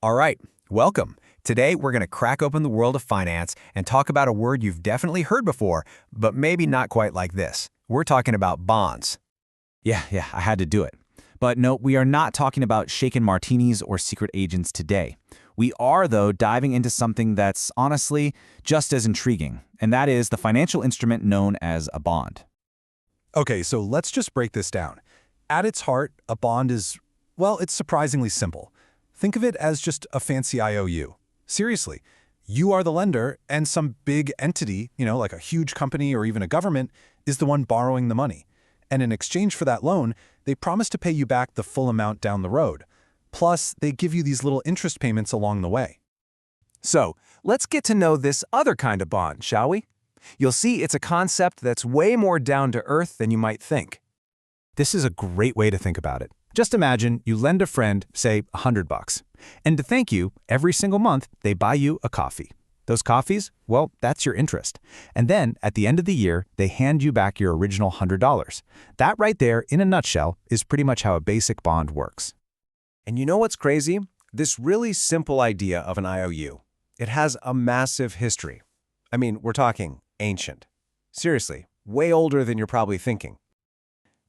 All right, welcome. Today, we're going to crack open the world of finance and talk about a word you've definitely heard before, but maybe not quite like this. We're talking about bonds. Yeah, I had to do it. But no, we are not talking about shaken martinis or secret agents today. We are, though, diving into something that's honestly just as intriguing, and that is the financial instrument known as a bond. Okay, so let's just break this down. At its heart, a bond is, well, it's surprisingly simple. Think of it as just a fancy IOU. Seriously, you are the lender, and some big entity, like a huge company or even a government, is the one borrowing the money. And in exchange for that loan, they promise to pay you back the full amount down the road. Plus, they give you these little interest payments along the way. So, let's get to know this other kind of bond, shall we? You'll see it's a concept that's way more down to earth than you might think. This is a great way to think about it. Just imagine you lend a friend, say, $100. And to thank you, every single month, they buy you a coffee. Those coffees, well, that's your interest. And then, at the end of the year, they hand you back your original $100. That right there, in a nutshell, is pretty much how a basic bond works. And you know what's crazy? This really simple idea of an IOU. It has a massive history. I mean, we're talking ancient. Seriously, way older than you're probably thinking.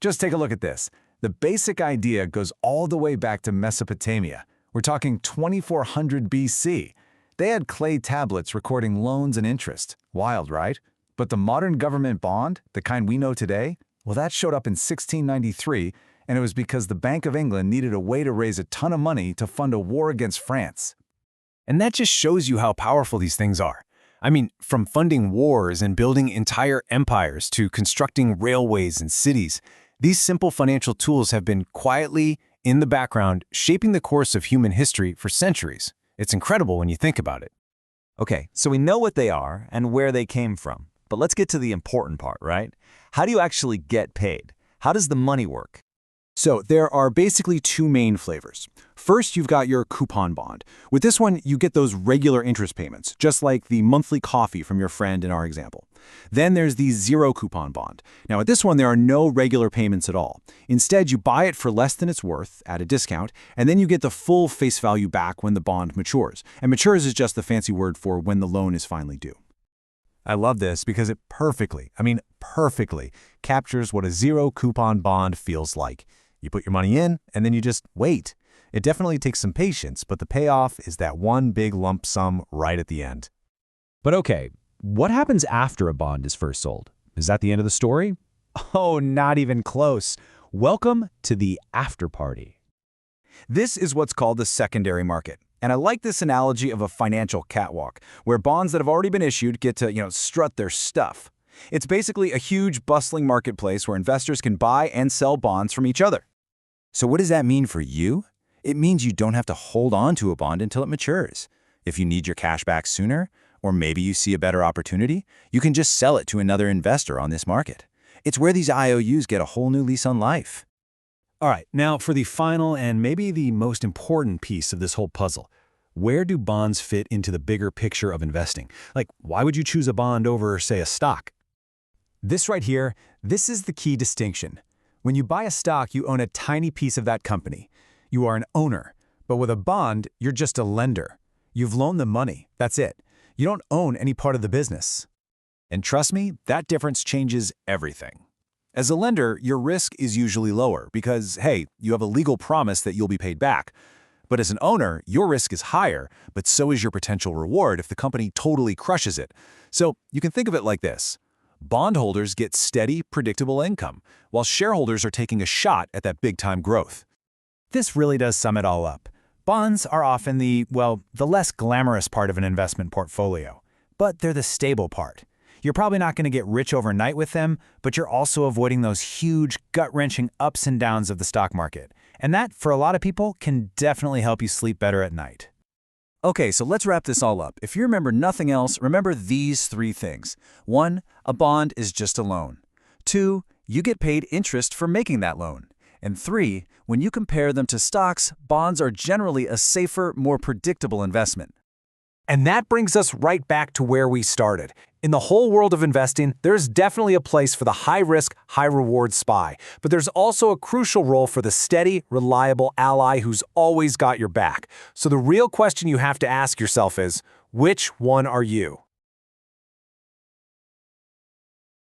Just take a look at this. The basic idea goes all the way back to Mesopotamia. We're talking 2400 BC. They had clay tablets recording loans and interest. Wild, right? But the modern government bond, the kind we know today, well, that showed up in 1693, and it was because the Bank of England needed a way to raise a ton of money to fund a war against France. And that just shows you how powerful these things are. I mean, from funding wars and building entire empires to constructing railways and cities, these simple financial tools have been quietly, in the background, shaping the course of human history for centuries. It's incredible when you think about it. Okay, so we know what they are and where they came from. But let's get to the important part, right? How do you actually get paid? How does the money work? So there are basically two main flavors. First, you've got your coupon bond. With this one, you get those regular interest payments, just like the monthly coffee from your friend in our example. Then there's the zero coupon bond. Now with this one, there are no regular payments at all. Instead, you buy it for less than it's worth at a discount, and then you get the full face value back when the bond matures. And matures is just the fancy word for when the loan is finally due. I love this because it perfectly captures what a zero coupon bond feels like. You put your money in, and then you just wait. It definitely takes some patience, but the payoff is that one big lump sum right at the end. But okay, what happens after a bond is first sold? Is that the end of the story? Oh, not even close. Welcome to the after party. This is what's called the secondary market. And I like this analogy of a financial catwalk, where bonds that have already been issued get to, strut their stuff. It's basically a huge, bustling marketplace where investors can buy and sell bonds from each other. So what does that mean for you? It means you don't have to hold on to a bond until it matures. If you need your cash back sooner, or maybe you see a better opportunity, you can just sell it to another investor on this market. It's where these IOUs get a whole new lease on life. All right, now for the final and maybe the most important piece of this whole puzzle. Where do bonds fit into the bigger picture of investing? Like, why would you choose a bond over, say, a stock? This right here, this is the key distinction. When you buy a stock, you own a tiny piece of that company. You are an owner. But with a bond, you're just a lender. You've loaned them money. That's it. You don't own any part of the business. And trust me, that difference changes everything. As a lender, your risk is usually lower because, hey, you have a legal promise that you'll be paid back. But as an owner, your risk is higher, but so is your potential reward if the company totally crushes it. So you can think of it like this. Bondholders get steady, predictable income, while shareholders are taking a shot at that big-time growth. This really does sum it all up. Bonds are often the less glamorous part of an investment portfolio, but they're the stable part. You're probably not going to get rich overnight with them, but you're also avoiding those huge, gut-wrenching ups and downs of the stock market. And that, for a lot of people, can definitely help you sleep better at night. Okay, so let's wrap this all up. If you remember nothing else, remember these three things. 1, a bond is just a loan. 2, you get paid interest for making that loan. And 3, when you compare them to stocks, bonds are generally a safer, more predictable investment. And that brings us right back to where we started. In the whole world of investing, there's definitely a place for the high-risk, high-reward SPY, but there's also a crucial role for the steady, reliable ally who's always got your back. So the real question you have to ask yourself is, which one are you?